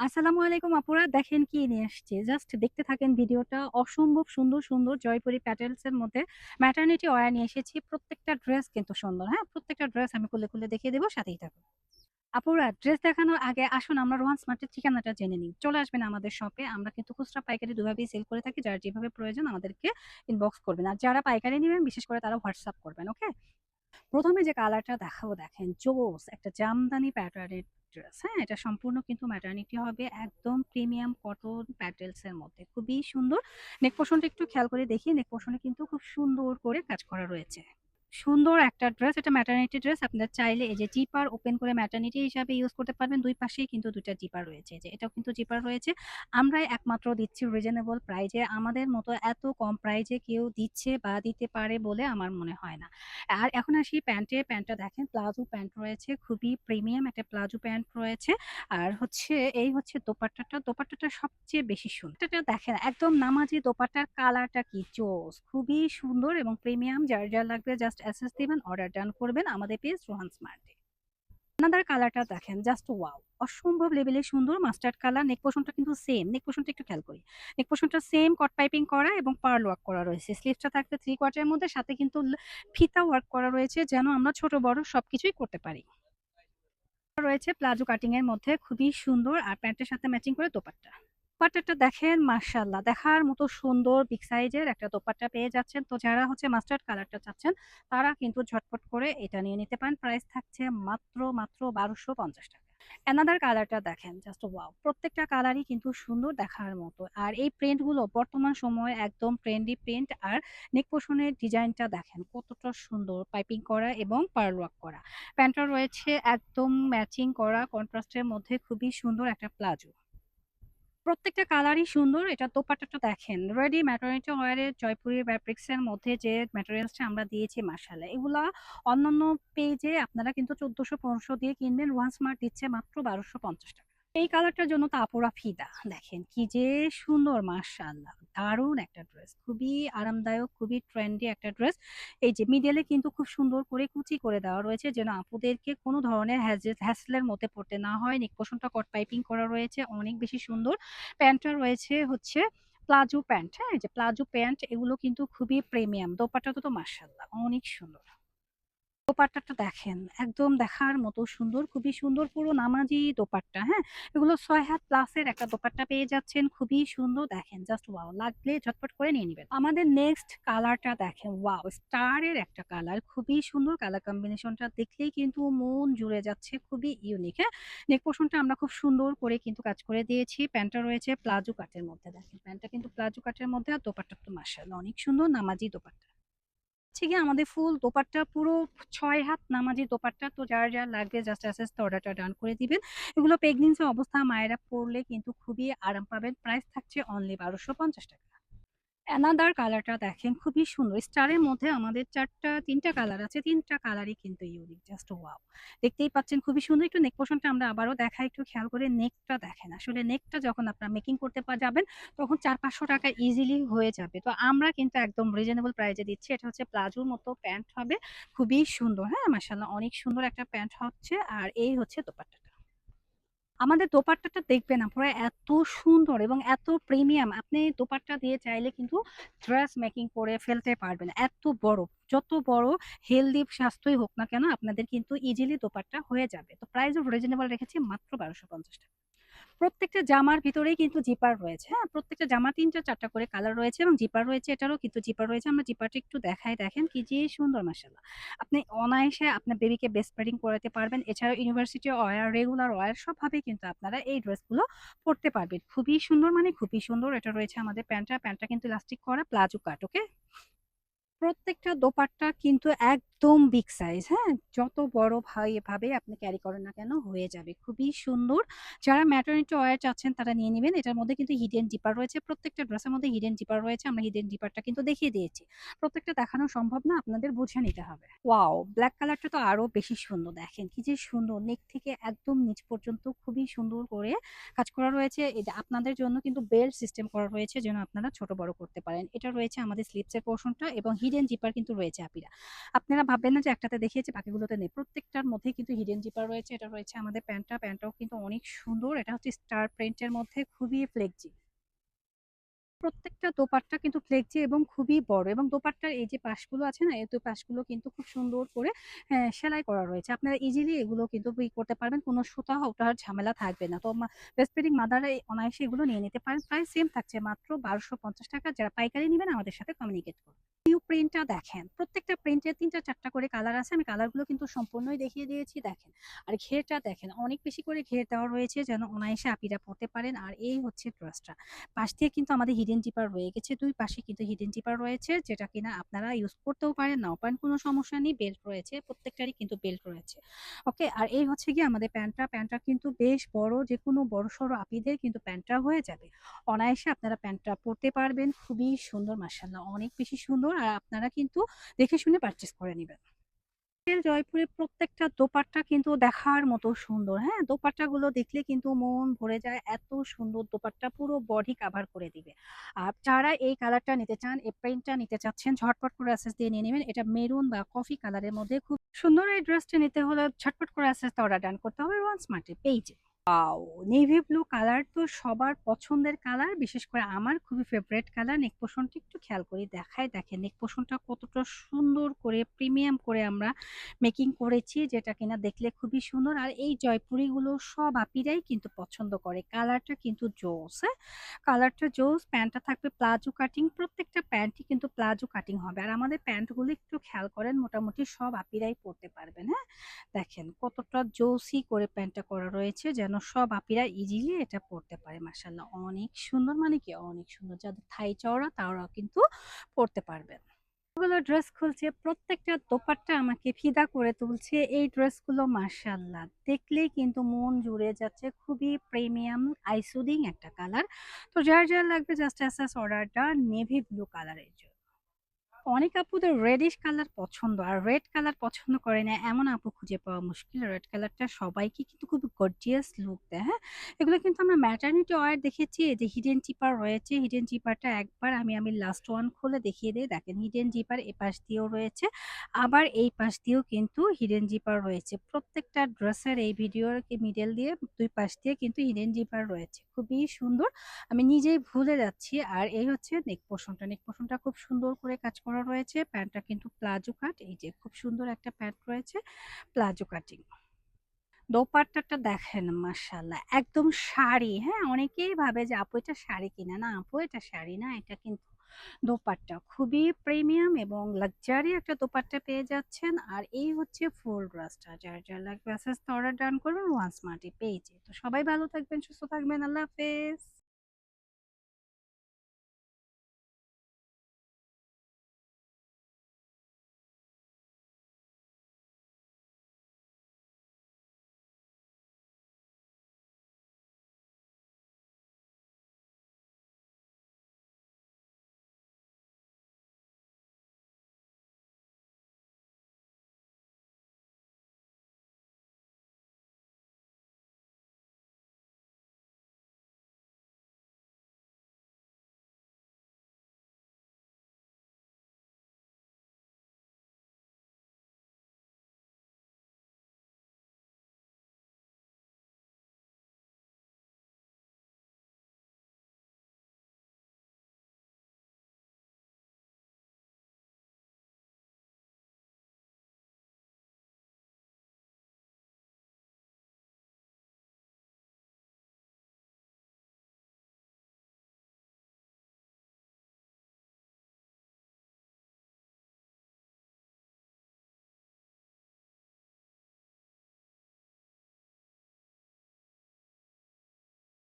আসসালামু আলাইকুম আপুরা, দেখেন কি নিয়ে আসছি। জাস্ট দেখতে থাকেন ভিডিওটা। অসম্ভব সুন্দর সুন্দর জয়পুরি প্যাটেলস এর মধ্যে ম্যাটারনিটি ওয়্যার নিয়ে এসেছি। প্রত্যেকটা ড্রেস কিন্তু সুন্দর। হ্যাঁ, প্রত্যেকটা ড্রেস আমি খুলে খুলে দেখিয়ে দেবো, সাথেই থাকুন। আপুরা, ড্রেস দেখানোর আগে আসুন আমরা রোহান স্মার্টের ঠিকানাটা জেনে নিই। চলে আসবেন আমাদের শপে। আমরা কিন্তু খুচরা পাইকারি দুভাবেই সেল করে থাকি। যার যেভাবে প্রয়োজন আমাদেরকে ইনবক্স করবেন, আর যারা পাইকারি নেবেন বিশেষ করে তারা হোয়াটসঅ্যাপ করবেন। ওকে, প্রথমে যে কালারটা দেখাবো, দেখেন জোস একটা জামদানি প্যাটার্নের ড্রেস। হ্যাঁ, এটা সম্পূর্ণ কিন্তু ম্যাটারনিটি হবে, একদম প্রিমিয়াম কটন প্যাটেলস এর মধ্যে, খুবই সুন্দর। নেক পোর্শনটা একটু খেয়াল করে দেখি, নেক পোর্শনে কিন্তু খুব সুন্দর করে কাজ করা রয়েছে। সুন্দর একটা ড্রেস, এটা ম্যাটারনিটি ড্রেস। আপনারা চাইলে এই যে জিপার ওপেন করে ম্যাটারনিটি হিসাবে ইউজ করতে পারবেন। দুই পাশেই কিন্তু দুইটা জিপার রয়েছে, যে এটাও কিন্তু জিপার রয়েছে। আমরাই একমাত্র দিচ্ছি রিজনেবল প্রাইজে। আমাদের মতো এত কম প্রাইজে কেউ দিচ্ছে বা দিতে পারে বলে আমার মনে হয় না। আর এখন আসি প্যান্টে। প্যান্টটা দেখেন, প্লাজো প্যান্ট রয়েছে, খুবই প্রিমিয়াম একটা প্লাজো প্যান্ট রয়েছে। আর হচ্ছে এই হচ্ছে দোপাট্টাটা। দোপাট্টাটা সবচেয়ে বেশি সুন্দর। এটা দেখেন, একদম নামাজি দোপাট্টার কালারটা কি জোস, খুবই সুন্দর এবং প্রিমিয়াম। যার যা লাগবে জাস্ট এসএস দিবেন, অর্ডার ডান করবেন আমাদের পেজ রোহান স্মার্টে। আপনাদের কালারটা দেখেন, জাস্ট ওয়াও, অসম্ভব লেভেলে সুন্দর মাস্টার্ড কালার। নেক পোর্শনটা কিন্তু সেম, নেক পোর্শনটা একটু খেয়াল করি। নেক পোর্শনটা সেম কট পাইপিং করা এবং পার্ল ওয়ার্ক করা রয়েছে। স্লিভসটা থাকবে থ্রি কোয়ার্টারের মধ্যে, সাথে কিন্তু ফিতা ওয়ার্ক করা রয়েছে, যেন আমরা ছোট বড় সবকিছুই করতে পারি। রয়েছে প্লাজো কাটিং এর মধ্যে, খুবই সুন্দর। আর প্যান্টের সাথে ম্যাচিং করে দোপাট্টা। দোপাট্টাটা দেখেন, মাশাআল্লাহ, দেখার মতো সুন্দর বিগ সাইজের একটা দোপাট্টা পেয়ে যাচ্ছেন। তো যারা হচ্ছে মাস্টার্ড কালারটা চাচ্ছেন তারা কিন্তু ঝটপট করে এটা নিয়ে নিতে পারেন। প্রাইস থাকছে মাত্র মাত্র 1250 টাকা। অ্যানাদার কালারটা দেখেন, জাস্ট ওয়াও, প্রত্যেকটা কালারই কিন্তু সুন্দর, দেখার মতো। আর এই প্রিন্ট গুলো বর্তমান সময়ে একদম ট্রেন্ডি প্রিন্ট। আর নেক পোর্শনের ডিজাইনটা দেখেন কতটা সুন্দর, পাইপিং করা এবং পার্ল ওয়ার্ক করা। প্যান্টটা রয়েছে একদম ম্যাচিং করা কন্ট্রাস্টের মধ্যে, খুবই সুন্দর একটা প্লাজো। প্রত্যেকটা কালারই সুন্দর। এটা দোপাট্টাটা দেখেন, রেডি ম্যাটারনিটি ওয়্যারের জয়পুরি ফ্যাব্রিক্স এর মধ্যে যে ম্যাটেরিয়ালসটা আমরা দিয়েছি, মাশাআল্লাহ, এগুলা অন্যান্য পেজে আপনারা কিন্তু 1400-1500 দিয়ে কিনবেন, ওয়ান স্মার্ট দিচ্ছে মাত্র 1250 টাকা। এই কালারটার জন্য তো আপুরা ফিদা। দেখেন কি যে সুন্দর, মাশাআল্লাহ, দারুণ একটা ড্রেস, খুবই আরামদায়ক, খুবই ট্রেন্ডি একটা ড্রেস। এই যে মিডলে কিন্তু খুব সুন্দর করে কুচি করে দেওয়া রয়েছে, যেন আপুদেরকে কোনো ধরনের হ্যাসেলের মধ্যে পড়তে না হয়। নেক পোর্শনটা কট পাইপিং করা রয়েছে, অনেক বেশি সুন্দর। প্যান্টটা রয়েছে হচ্ছে প্লাজো প্যান্ট। হ্যাঁ, এই যে প্লাজো প্যান্ট, এগুলো কিন্তু খুবই প্রিমিয়াম। দোপাট্টাটা তো মাশাআল্লাহ অনেক সুন্দর। দোপাট্টাটা দেখেন, একদম দেখার মতো সুন্দর, খুবই সুন্দর, পুরো নামাজি দোপাট্টা। হ্যাঁ, এগুলো 6 হাত প্লাসের একটা দোপাট্টা পেয়ে যাচ্ছেন, খুবই সুন্দর। দেখেন জাস্ট ওয়াও, লাগলে ঝটপট করে নিয়ে নেবেন। আমাদের নেক্সট কালারটা দেখেন, ওয়াও, স্টারের একটা কালার, খুবই সুন্দর। কালার কম্বিনেশনটা দেখলেই কিন্তু মন জুড়ে যাচ্ছে, খুবই ইউনিক। হ্যাঁ, নেক পোর্শনটা আমরা খুব সুন্দর করে কিন্তু কাজ করে দিয়েছি। প্যান্টটা রয়েছে প্লাজো কাটের মধ্যে, দেখেন প্যান্টটা কিন্তু প্লাজো কাটের মধ্যে। আর দোপাট্টা তো মাশাআল্লাহ অনেক সুন্দর, নামাজি দোপাট্টা। হচ্ছে গিয়ে আমাদের ফুল দোপাট্টা পুরো 6 হাত নামাজি দোপাট্টা। তো যার যা লাগবে জাস্ট অ্যাসেস অর্ডারটা ডান করে দিবেন। এগুলো প্রেগনেন্সি অবস্থা মায়েরা পরলে কিন্তু খুবই আরাম পাবেন। প্রাইস থাকছে অনলি 1250 টাকা। অ্যানাদার কালারটা দেখেন, খুবই সুন্দর। স্টারের মধ্যে আমাদের 3টা কালার আছে, 3টা কালারই কিন্তু ইউনিক, জাস্ট ওয়াও। দেখতেই পাচ্ছেন খুবই সুন্দর। একটু নেক পোর্শনটা আমরা আবারও দেখাই, একটু খেয়াল করে নেকটা দেখেন। আসলে নেকটা যখন আপনারা মেকিং করতে যাবেন তখন 400-500 টাকা ইজিলি হয়ে যাবে। তো আমরা কিন্তু একদম রিজনেবল প্রাইসে দিচ্ছি। এটা হচ্ছে প্লাজোর মতো প্যান্ট হবে, খুবই সুন্দর। হ্যাঁ, মাশাআল্লাহ অনেক সুন্দর একটা প্যান্ট হচ্ছে। আর এই হচ্ছে দোপাট্টাটা। আমাদের দোপাট্টাটা দেখবেন আপনারা, এত সুন্দর এবং এত প্রিমিয়াম। আপনি দোপাট্টা দিয়ে চাইলে কিন্তু ড্রেস মেকিং করে ফেলতে পারবেন। এত বড়, যত বড় হেলদি স্বাস্থ্যই হোক না কেন, আপনাদের কিন্তু ইজিলি দোপাট্টা হয়ে যাবে। তো প্রাইস অফ রিজনেবল রেখেছি মাত্র 1250 টাকা। প্রত্যেকটা জামার ভিতরেই কিন্তু জিপার রয়েছে। হ্যাঁ, প্রত্যেকটা জামা ৩টা ৪টা করে কালার রয়েছে এবং জিপার রয়েছে, এটারও কিন্তু জিপার রয়েছে। আমরা জিপারটা একটু দেখাই, দেখেন কি যে সুন্দর, মাশাআল্লাহ। আপনি অনায়াসে আপনার বেবিকে বেস্ট ফিডিং করাতে পারবেন। এছাড়াও ইউনিভার্সিটি ওয়্যার, রেগুলার ওয়্যার সবভাবেই কিন্তু আপনারা এই ড্রেসগুলো পড়তে পারবেন। খুবই সুন্দর, মানে খুবই সুন্দর। এটা রয়েছে আমাদের প্যান্টটা। প্যান্টটা কিন্তু ইলাস্টিক করা প্লাজো কাট। ওকে, প্রত্যেকটা দোপাট্টা কিন্তু একদম বিগ সাইজ। হ্যাঁ, যত বড় ভাই ভাবে আপনি ক্যারি করেন না কেন হয়ে যাবে, খুবই সুন্দর। যারা ম্যাটারনিটি ওয়্যার চাচ্ছেন তারা নিয়ে নেবেন। এটার মধ্যে কিন্তু হিডেন জিপার রয়েছে, প্রত্যেকটা ড্রেসের মধ্যে হিডেন জিপার রয়েছে। আমরা হিডেন জিপারটা কিন্তু দেখিয়ে দিয়েছি। প্রত্যেকটা দেখানো সম্ভব না, আপনাদের বুঝে নিতে হবে। ওয়াও, ব্ল্যাক কালারটা তো আরো বেশি সুন্দর। দেখেন কি যে সুন্দর, নেক থেকে একদম নিচ পর্যন্ত খুবই সুন্দর করে কাজ করা রয়েছে। এই যে আপনাদের জন্য কিন্তু বেল্ট সিস্টেম করা রয়েছে, যেন আপনারা ছোট বড় করতে পারেন। এটা রয়েছে আমাদের স্লিপসের পোর্শনটা এবং হিডেন জিপার কিন্তু রয়েছে। আপনারা ভাববেন না যে একটাতে দেখিয়েছি বাকিগুলোতে নেই। প্রত্যেকটার মধ্যেই কিন্তু হিডেন জিপার রয়েছে। এটা রয়েছে আমাদের প্যান্টটা। প্যান্টটাও কিন্তু অনেক সুন্দর। এটা হচ্ছে স্টার প্রিন্টের মধ্যে খুবই ফ্লেক্সি। প্রত্যেকটা দোপাট্টা কিন্তু ফ্লেক্সি এবং খুবই বড় এবং দোপাট্টার এই যে পাশগুলো আছে না, এই তো পাশগুলো কিন্তু খুব সুন্দর করে সেলাই করা রয়েছে। আপনারা ইজিলি এগুলো কিন্তু করতে পারবেন। কোনো সুতা ওঠার ঝামেলা থাকবে না। তো ব্রেস্টফিডিং মাদাররা অনায়াসে এগুলো নিয়ে নিতে পারেন। প্রাইস সেম থাকছে মাত্র ৳১২৫০। যারা পাইকারি নিবেন আমাদের সাথে কমিউনিকেট করুন। নিউ প্রিন্টটা দেখেন। প্রত্যেকটা প্রিন্টের ৩ টা ৪ টা করে কালার আছে। আমি কালারগুলো কিন্তু সম্পূর্ণই দেখিয়ে দিয়েছি দেখেন। আর ঘেরটা দেখেন। অনেক বেশি করে ঘের দেওয়া রয়েছে যেন অনায়াসে আপিরা পড়তে পারেন। আর এই হচ্ছে ড্রেসটা। পাশ দিয়ে কিন্তু আমাদের হিডেন জিপার রয়ে গেছে। ২ পাশে কিন্তু হিডেন জিপার রয়েছে যেটা কিনা আপনারা ইউজ করতেও পারেন, নাও পারেন, কোনো সমস্যা নেই। বেল্ট রয়েছে, প্রত্যেকটারই কিন্তু বেল্ট রয়েছে। ওকে? আর এই হচ্ছে গিয়ে আমাদের প্যান্টটা। প্যান্টটা কিন্তু বেশ বড়, যেকোনো বড়সড় আপিদের কিন্তু প্যান্টটা হয়ে যাবে। অনায়াসে আপনারা প্যান্টটা পরতে পারবেন। খুবই সুন্দর মাশাআল্লাহ, অনেক বেশি সুন্দর। আর আপনারা কিন্তু দেখে শুনে পারচেজ করে নিবেন। জয়পুরের প্রত্যেকটা দোপাট্টা কিন্তু দেখার মতো সুন্দর। হ্যাঁ? দোপাট্টাগুলো দেখলে কিন্তু মন ভরে যায়। এত সুন্দর দোপাট্টা পুরো বডি কাভার করে দিবে। আর যারা এই কালারটা নিতে চান, এই প্রিন্টটা নিতে চাচ্ছেন ঝটপট করে অ্যাসেস দিয়ে নিয়ে নিবেন। এটা মেরুন বা কফি কালারের মধ্যে খুব সুন্দর। এই ড্রেসটা নিতে হলে ঝটপট করে অ্যাসেসটা অর্ডার ডান করতে হবে রোয়ান স্মার্টের পেইজে। ওয়াও! নেভি ব্লু কালার তো সবার পছন্দের কালার। বিশেষ করে আমার খুবই ফেভারাইট কালার। নেক পোরশনটা একটু খেয়াল করি দেখাই। দেখেন নেক পোরশনটা কতটা সুন্দর করে প্রিমিয়াম করে আমরা মেকিং করেছি, যেটা কিনা দেখলে খুবই সুন্দর। আর এই জয়পুরিগুলো সব আপিরাই কিন্তু পছন্দ করে। কালারটা কিন্তু জোস, হ্যাঁ? কালারটা জোস। প্যান্টটা থাকবে প্লাজো কাটিং। প্রত্যেকটা প্যান্টই কিন্তু প্লাজো কাটিং হবে। আর আমাদের প্যান্টগুলো একটু খেয়াল করেন, মোটামুটি সব আপিরাই পরতে পারবেন, হ্যাঁ? দেখেন কতটা জোসি করে প্যান্টটা করা রয়েছে যেন সব আপিরা ইজিলি এটা পরতে পারে। মাশাআল্লাহ, অনেক সুন্দর, মানে কি অনেক সুন্দর। যাদের থাই চওড়া তারাও কিন্তু পরতে পারবেন। গুলো ড্রেস খুলছে, প্রত্যেকটা দোপাট্টা আমাকে ফিদা করে তুলছে। এই ড্রেসগুলো মাশাআল্লাহ দেখলেই কিন্তু মন জুড়ে যাচ্ছে। খুবই প্রিমিয়াম আই সুদিং একটা কালার। তো যার লাগবে জাস্ট অ্যাসাস অর্ডারটা নেভি ব্লু কালারের জন্য। অনেক আপুদের রেডিশ কালার পছন্দ। আর রেড কালার পছন্দ করে না এমন আপু খুঁজে পাওয়া মুশকিল। রেড কালারটা সবাইকে কিন্তু খুব গর্জিয়াস লুক দেয়, হ্যাঁ? এগুলো কিন্তু আমরা ম্যাটারনিটি ওয়্যার দেখেছি। এই যে হিডেন জিপার রয়েছে, হিডেন জিপারটা একবার আমি লাস্ট ওয়ান খুলে দেখিয়ে দেই। দেখেন হিডেন জিপার এপাশ দিয়েও রয়েছে, আবার এই পাশ দিয়েও কিন্তু হিডেন জিপার রয়েছে। প্রত্যেকটা ড্রেসের এই ভিডিওর মিডল দিয়ে ২ পাশ দিয়ে কিন্তু হিডেন জিপার রয়েছে। খুবই সুন্দর। আমি নিজেই ভুলে যাচ্ছি। আর এই হচ্ছে নেক পোরশনটা। নেক পোরশনটা খুব সুন্দর করে কাজ করা রয়েছে। প্যান্টটা কিন্তু প্লাজো কাট। এই যে খুব সুন্দর একটা প্যান্ট রয়েছে, প্লাজো কাটিং। দোপাট্টাটা দেখেন মাশাআল্লাহ একদম শাড়ি, হ্যাঁ? অনেকেই ভাবে যে আপু এটা শাড়ি কিনা। না আপু এটা শাড়ি না, এটা কিন্তু দোপাট্টা। খুবই প্রিমিয়াম এবং লাক্সারি একটা দোপাট্টা পেয়ে যাচ্ছেন। আর এই হচ্ছে ফুল ড্রেসটা। যার লাগবে আস্তে, আস্তে অর্ডার ডান করবেন ওয়ান স্মার্ট পেজে। তো সবাই ভালো থাকবেন, সুস্থ থাকবেন। আল্লাহ হাফেজ।